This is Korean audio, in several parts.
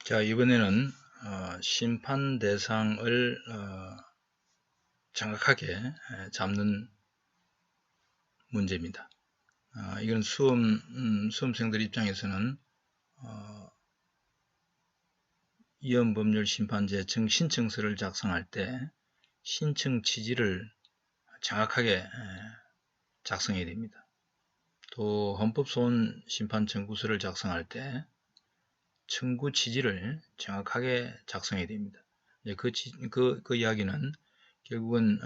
자, 이번에는 심판 대상을 정확하게 잡는 문제입니다. 이건 수험생들 입장에서는 위헌법률 심판제청 신청서를 작성할 때 신청 취지를 정확하게 작성해야 됩니다. 또 헌법소원 심판 청구서를 작성할 때 청구 취지를 정확하게 작성해야 됩니다. 그 이야기는 결국은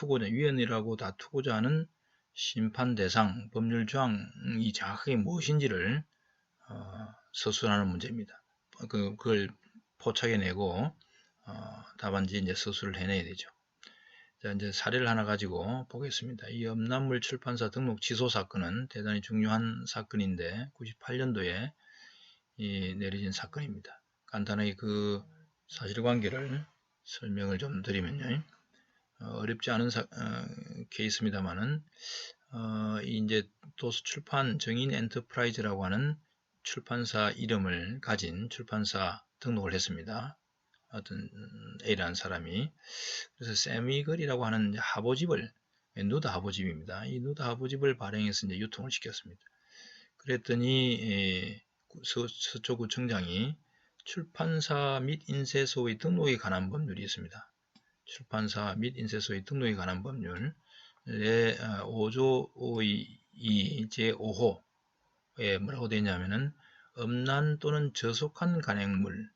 위헌이라고 다투고자 하는 심판 대상, 법률 조항이 정확하게 무엇인지를 서술하는 문제입니다. 그걸 포착해내고 답안지 이제 서술을 해내야 되죠. 자, 이제 사례를 하나 가지고 보겠습니다. 이 음란물 출판사 등록 취소 사건은 대단히 중요한 사건인데 98년도에 내려진 사건입니다. 간단하게 그 사실관계를 설명을 좀 드리면요. 어렵지 않은 케이스입니다만은 이제 도서출판 정인 엔터프라이즈라고 하는 출판사 이름을 가진 출판사 등록을 했습니다. 어떤 A라는 사람이. 그래서 세미글이라고 하는 하보집을, 누드 하보집입니다. 이 누드 하보집을 발행해서 이제 유통을 시켰습니다. 그랬더니 서초구청장이 출판사 및 인쇄소의 등록에 관한 법률이 있습니다. 출판사 및 인쇄소의 등록에 관한 법률의 5조 2 제5호에 뭐라고 되어 있냐면은 음란 또는 저속한 간행물을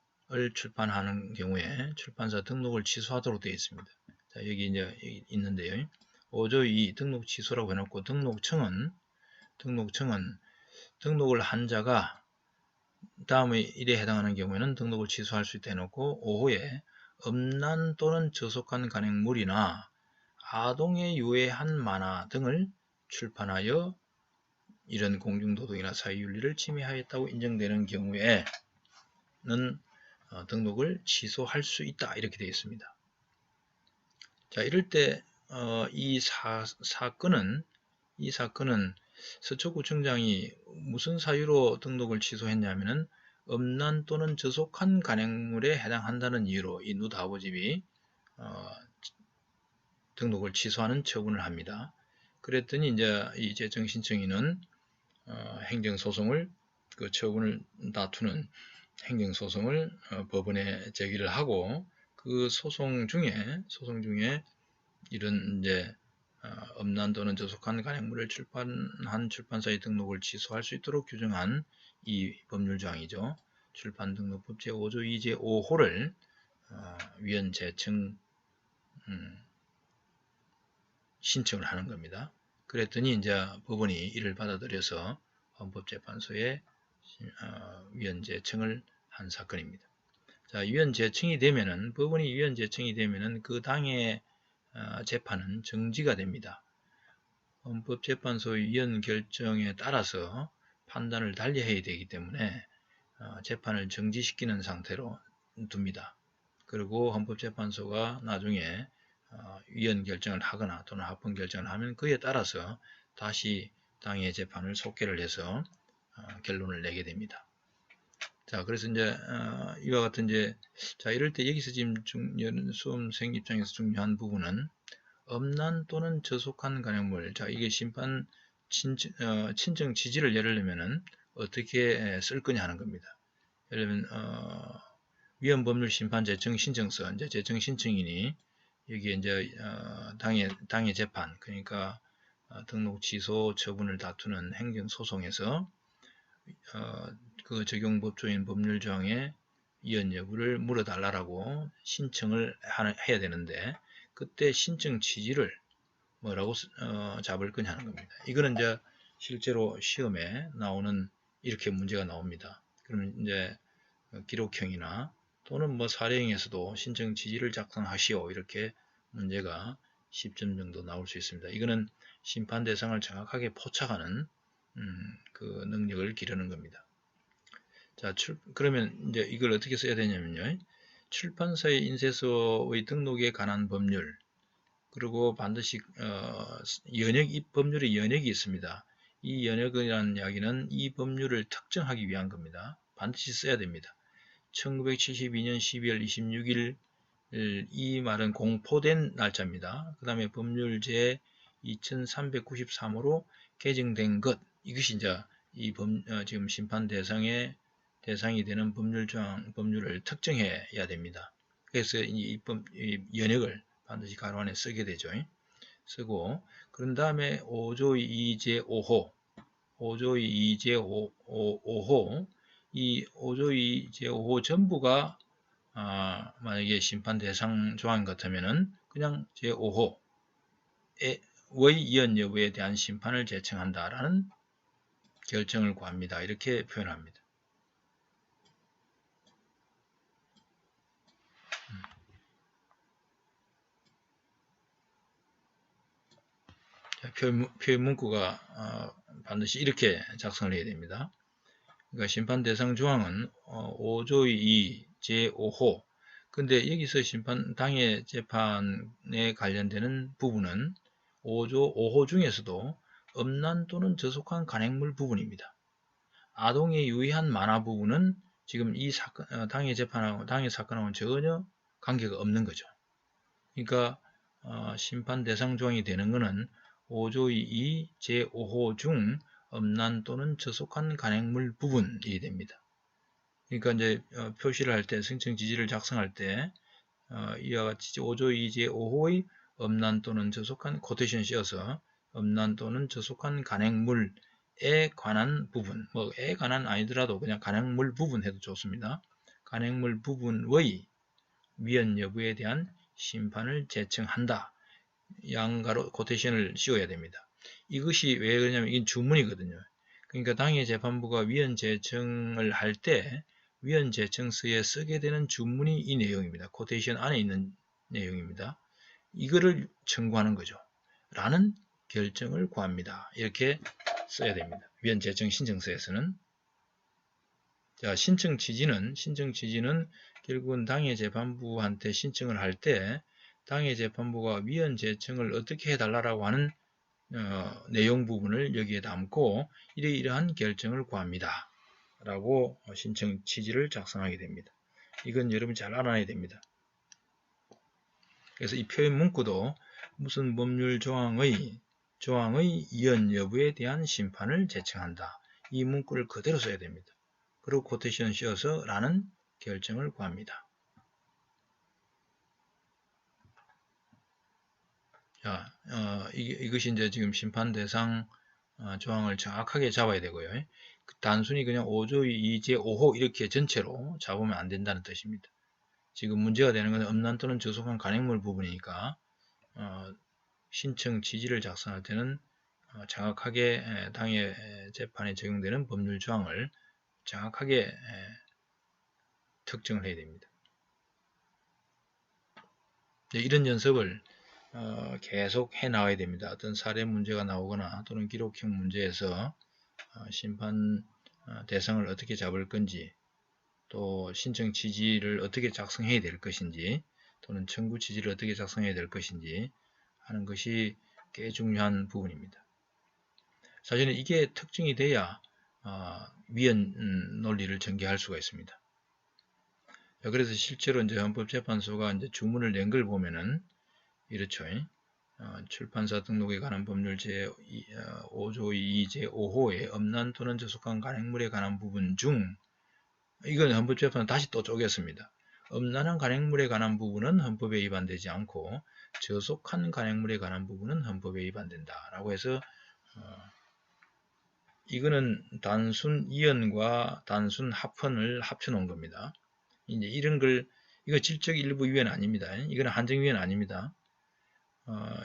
출판하는 경우에 출판사 등록을 취소하도록 되어 있습니다. 자, 여기 이제 있는데요. 5조 2 등록 취소라고 해놓고 등록청은 등록을 한 자가 다음에 일에 해당하는 경우에는 등록을 취소할 수 있다 해놓고 5호에 음란 또는 저속한 간행물이나 아동에 유해한 만화 등을 출판하여 이런 공중도덕이나 사회윤리를 침해하였다고 인정되는 경우에는 등록을 취소할 수 있다 이렇게 되어 있습니다. 자, 이럴 때 이 사건은 서초구청장이 무슨 사유로 등록을 취소했냐면은 음란 또는 저속한 간행물에 해당한다는 이유로 이 누드 하보집이 등록을 취소하는 처분을 합니다. 그랬더니 이제 이 재청신청인은 행정소송을 그 처분을 다투는 행정소송을 법원에 제기를 하고 그 소송 중에 이런 이제 음란 또는 저속한 간행물을 출판한 출판사의 등록을 취소할 수 있도록 규정한 이 법률조항이죠. 출판등록법 제5조 2제 5호를 위헌 재청 신청을 하는 겁니다. 그랬더니 이제 법원이 이를 받아들여서 헌법재판소에 위헌 재청을 한 사건입니다. 자, 위헌 재청이 되면은 법원이 위헌 재청이 되면은 그 당의 재판은 정지가 됩니다. 헌법재판소의 위헌 결정에 따라서 판단을 달리해야 되기 때문에 재판을 정지시키는 상태로 둡니다. 그리고 헌법재판소가 나중에 위헌 결정을 하거나 또는 합헌 결정을 하면 그에 따라서 다시 당의 재판을 속개를 해서 결론을 내게 됩니다. 자, 그래서 이제 이와 같은 자, 이럴 때 여기서 지금 수험생 입장에서 중요한 부분은 음란 또는 저속한 간행물. 자, 이게 심판 친정 지지를 예를 어떻게 쓸 거냐 하는 겁니다. 예를 들면 위헌법률 심판 재청 신청서, 이제 재청 신청인이 여기에 이제 당의 재판, 그러니까 등록 취소 처분을 다투는 행정 소송에서 그 적용 법조인 법률 조항의 위헌 여부를 물어달라고 신청을 해야 되는데 그때 신청 취지를 뭐라고 잡을 거냐 하는 겁니다. 이거는 이제 실제로 시험에 나오는 이렇게 문제가 나옵니다. 그러면 이제 기록형이나 또는 뭐 사례형에서도 신청 취지를 작성하시오 이렇게 문제가 10점 정도 나올 수 있습니다. 이거는 심판 대상을 정확하게 포착하는 그 능력을 기르는 겁니다. 자, 그러면 이제 이걸 어떻게 써야 되냐면요. 출판사의 인쇄소의 등록에 관한 법률, 그리고 반드시 이 법률의 연역이 있습니다. 이 연역이라는 이야기는 이 법률을 특정하기 위한 겁니다. 반드시 써야 됩니다. 1972년 12월 26일 이 말은 공포된 날짜입니다. 그 다음에 법률제 2393호로 개정된 것, 이것이 이제 지금 심판 대상이 되는 법률을 특정해야 됩니다. 그래서 이 연역을 반드시 가로 안에 쓰게 되죠. 쓰고, 그런 다음에 5조 2제 5호, 5조 2제 5호, 이 5조 2제 5호 전부가 만약에 심판 대상 조항 같으면은 그냥 제5호의 이연 여부에 대한 심판을 제청한다라는 결정을 구합니다. 이렇게 표현합니다. 표현 문구가 반드시 이렇게 작성을 해야 됩니다. 그러니까 심판 대상 조항은 5조 2 제5호. 근데 여기서 당해 재판에 관련되는 부분은 5조 5호 중에서도 음란 또는 저속한 간행물 부분입니다. 아동에 유의한 만화 부분은 지금 이 사건, 당해 사건하고는 전혀 관계가 없는 거죠. 그러니까 심판 대상 조항이 되는 것은 5조 2 제5호 중 음란 또는 저속한 간행물 부분이 됩니다. 그러니까 이제 표시를 할 때, 승청 지지를 작성할 때 이와 같이 5조 2 제5호의 음란 또는 저속한 코테이션 씌어서 음란 또는 저속한 간행물에 관한 부분, 뭐에 관한 아니더라도 그냥 간행물 부분 해도 좋습니다. 간행물 부분의 위헌 여부에 대한 심판을 제청한다. 양가로 코테이션을 씌워야 됩니다. 이것이 왜 그러냐면 이건 주문이거든요. 그러니까 당해 재판부가 위헌 제청을 할 때 위헌 제청서에 쓰게 되는 주문이 이 내용입니다. 코테이션 안에 있는 내용입니다. 이거를 청구하는 거죠. 라는 결정을 구합니다. 이렇게 써야 됩니다. 위헌 제청 신청서에서는. 자, 신청 취지는 결국은 당해 재판부한테 신청을 할 때 당해 재판부가 위헌 제청을 어떻게 해달라고 하는 내용 부분을 여기에 담고 이러한 결정을 구합니다. 라고 신청 취지를 작성하게 됩니다. 이건 여러분 잘 알아놔야 됩니다. 그래서 이 표현 문구도 무슨 법률 조항의 이연 여부에 대한 심판을 제청한다. 이 문구를 그대로 써야 됩니다. 그리고 코테이션 씌워서 라는 결정을 구합니다. 자, 이것이 이제 지금 심판 대상 조항을 정확하게 잡아야 되고요. 단순히 그냥 5조 2제 5호 이렇게 전체로 잡으면 안 된다는 뜻입니다. 지금 문제가 되는 것은 음란 또는 저속한 간행물 부분이니까 신청 취지를 작성할 때는 정확하게 당해 재판에 적용되는 법률 조항을 정확하게 특정을 해야 됩니다. 이런 연습을 계속 해 나가야 됩니다. 어떤 사례 문제가 나오거나 또는 기록형 문제에서 심판 대상을 어떻게 잡을 건지 또 신청 취지를 어떻게 작성해야 될 것인지 또는 청구 취지를 어떻게 작성해야 될 것인지 하는 것이 꽤 중요한 부분입니다. 사실은 이게 특징이 돼야 위헌 논리를 전개할 수가 있습니다. 그래서 실제로 이제 헌법재판소가 이제 주문을 낸 걸 보면은 이렇죠. 출판사 등록에 관한 법률 제5조 2 제5호의 음란 또는 저속한 간행물에 관한 부분 중 이건 헌법재판은 다시 또 쪼갰습니다. 음란한 간행물에 관한 부분은 헌법에 위반되지 않고 저속한 간행물에 관한 부분은 헌법에 위반된다. 라고 해서 이거는 단순 이연과 단순 합헌을 합쳐 놓은 겁니다. 이제 이런 걸 이거 질적 일부 위헌 아닙니다. 이거는 한정 위헌 아닙니다.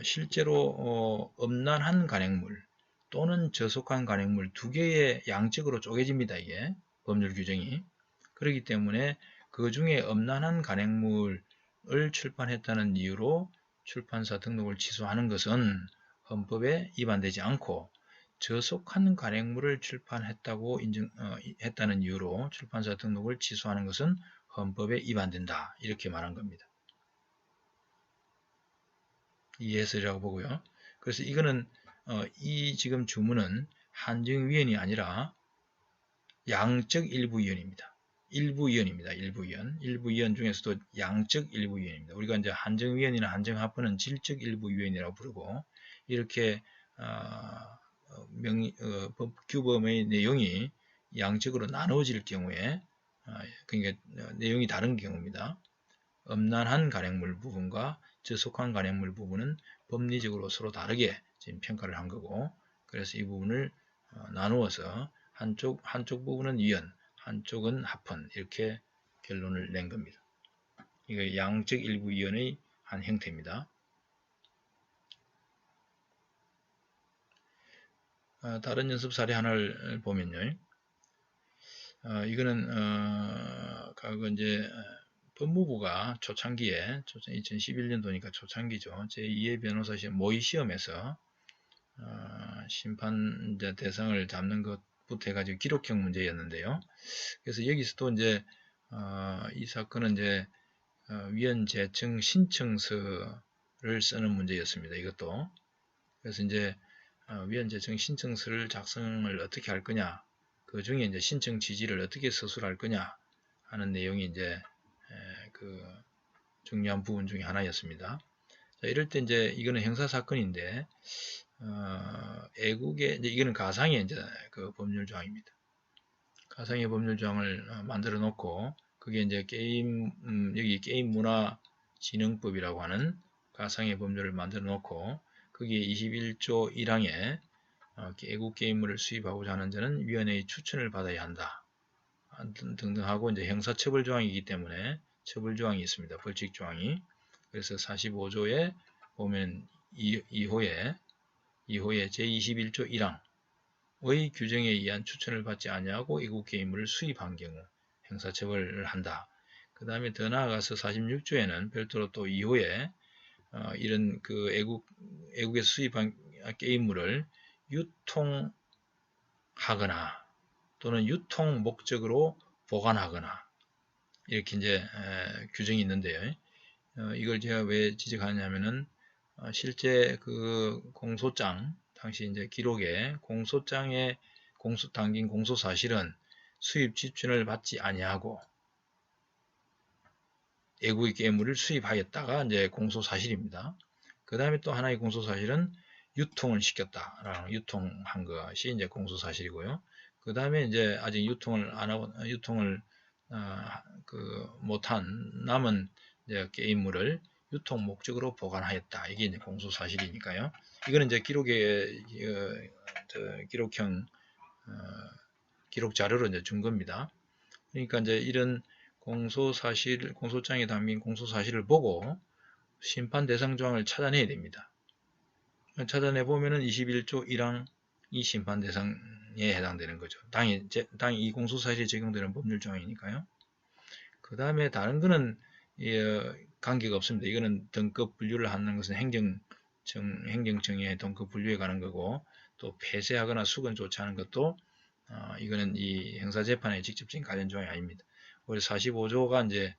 실제로 음란한 간행물 또는 저속한 간행물 두 개의 양측으로 쪼개집니다. 이게 법률 규정이. 그렇기 때문에 그 중에 음란한 간행물을 출판했다는 이유로 출판사 등록을 취소하는 것은 헌법에 위반되지 않고 저속한 간행물을 출판했다고 했다는 이유로 출판사 등록을 취소하는 것은 헌법에 위반된다. 이렇게 말한 겁니다. 이 해설이라고 보고요. 그래서 이거는 이 지금 주문은 한정위헌이 아니라 양적 일부 위헌입니다. 일부위원입니다. 일부위원. 일부위원 중에서도 양적 일부위원입니다. 우리가 이제 한정위원이나 한정합헌은 질적 일부위원이라고 부르고, 이렇게 규범의 내용이 양적으로 나누어질 경우에, 그러니까 내용이 다른 경우입니다. 음란한 간행물 부분과 저속한 간행물 부분은 법리적으로 서로 다르게 지금 평가를 한 거고, 그래서 이 부분을 나누어서 한쪽 부분은 위헌, 한쪽은 합헌, 이렇게 결론을 낸 겁니다. 이거 양적 일부 위헌의 한 형태입니다. 다른 연습 사례 하나를 보면요. 이거는 과거 이제 법무부가 초창기에 2011년도니까 초창기죠. 제2의 변호사 시험 모의 시험에서 심판자 대상을 잡는 것부터 해가지고 기록형 문제였는데요. 그래서 여기서도 이제 이 사건은 이제 위헌 재청 신청서를 쓰는 문제였습니다. 이것도. 그래서 이제 위헌 재청 신청서를 작성을 어떻게 할 거냐, 그 중에 이제 신청 지지를 어떻게 서술할 거냐 하는 내용이 이제 그 중요한 부분 중에 하나였습니다. 자, 이럴 때 이제 이거는 형사 사건인데 애국의 이제 이거는 가상의 이제 그 법률 조항입니다. 가상의 법률 조항을 만들어 놓고 그게 이제 여기 게임 문화 진흥법이라고 하는 가상의 법률을 만들어 놓고 거기에 21조 1항에 애국 게임물을 수입하고자 하는 자는 위원회의 추천을 받아야 한다 등등 하고 이제 형사처벌 조항이기 때문에 처벌 조항이 있습니다. 벌칙 조항이. 그래서 45조에 보면 2호에 제21조 1항의 규정에 의한 추천을 받지 아니하고 애국 게임물을 수입한 경우 형사처벌을 한다. 그 다음에 더 나아가서 46조에는 별도로 또 2호에 이런 그 애국에서 수입한 게임물을 유통하거나 또는 유통 목적으로 보관하거나 이렇게 이제 규정이 있는데요. 이걸 제가 왜 지적하냐면은 실제 그 공소장 당시 이제 기록에 공소장에 담긴 공소 사실은 수입 지출을 받지 아니하고 애국의 게임물을 수입하였다가 이제 공소 사실입니다. 그 다음에 또 하나의 공소 사실은 유통을 시켰다라는 유통한 것이 이제 공소 사실이고요. 그 다음에 이제 아직 유통을 안 하고 못한 남은 이제 게임물을 유통 목적으로 보관하였다. 이게 이제 공소 사실이니까요. 이거는 이제 기록의 기록형 기록 자료로 이제 준 겁니다. 그러니까 이제 이런 공소장에 담긴 공소사실을 보고 심판 대상 조항을 찾아내야 됩니다. 찾아내 보면은 21조 1항이 심판 대상에 해당되는 거죠. 당연히 이 공소사실에 적용되는 법률 조항이니까요. 그 다음에 다른 거는 관계가 없습니다. 이거는 등급 분류를 하는 것은 행정청의 등급 분류에 가는 거고, 또 폐쇄하거나 수건 조치하는 것도 이거는 이 형사재판에 직접적인 관련 조항이 아닙니다. 우리 45조가 이제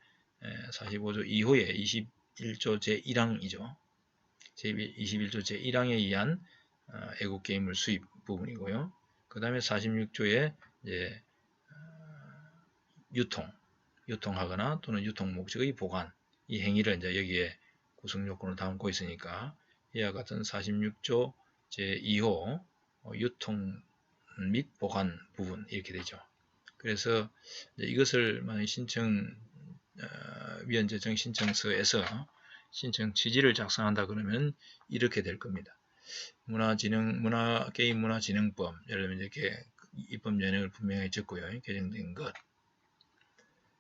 45조 2호에 21조 제1항이죠. 제21조 제1항에 의한 애국 게임물 수입 부분이고요. 그 다음에 46조에 이제 유통하거나 또는 유통 목적의 보관 이 행위를 이제 여기에 구성 요건을 담고 있으니까 이와 같은 46조 제2호 유통 및 보관 부분 이렇게 되죠. 그래서 이것을 만약 위헌 재청 신청서에서 신청 취지를 작성한다 그러면 이렇게 될 겁니다. 게임 문화진흥법 예를 들면 이렇게 입법 연행을 분명히 적고요. 개정된 것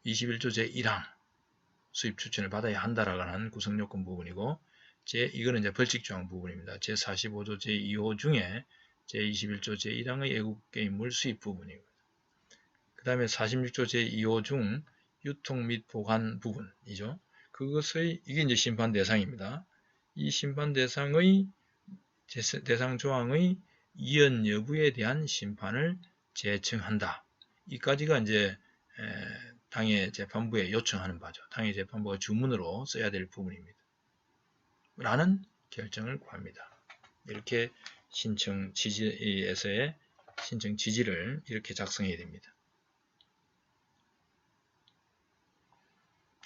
21조 제1항 수입 추천을 받아야 한다라고 하는 구성요건 부분이고 이거는 이제 벌칙조항 부분입니다. 제45조 제2호 중에 제21조 제1항의 애국게임물 수입 부분이고 그 다음에 46조 제2호 중 유통 및 보관 부분이죠. 이게 이제 심판 대상입니다. 이 심판 대상의 대상 조항의 이연 여부에 대한 심판을 제청한다. 이까지가 이제 당해 재판부에 요청하는 바죠. 당해 재판부가 주문으로 써야 될 부분입니다. 라는 결정을 구합니다. 이렇게 신청 지지에서의 신청 지지를 이렇게 작성해야 됩니다.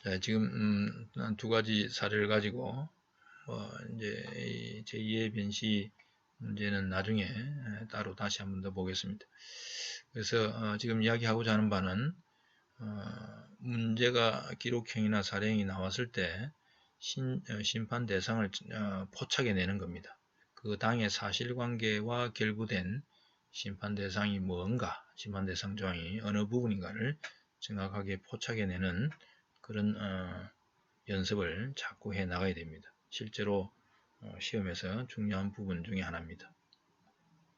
자, 지금 두 가지 사례를 가지고 이제 제2의 변시 문제는 나중에 따로 다시 한번 더 보겠습니다. 그래서 지금 이야기하고자 하는 바는 문제가 기록형이나 사례형이 나왔을 때 심판 대상을 포착해 내는 겁니다. 그 당의 사실관계와 결부된 심판 대상이 뭔가, 심판 대상 조항이 어느 부분인가를 정확하게 포착해 내는 그런 연습을 자꾸 해 나가야 됩니다. 실제로 시험에서 중요한 부분 중에 하나입니다.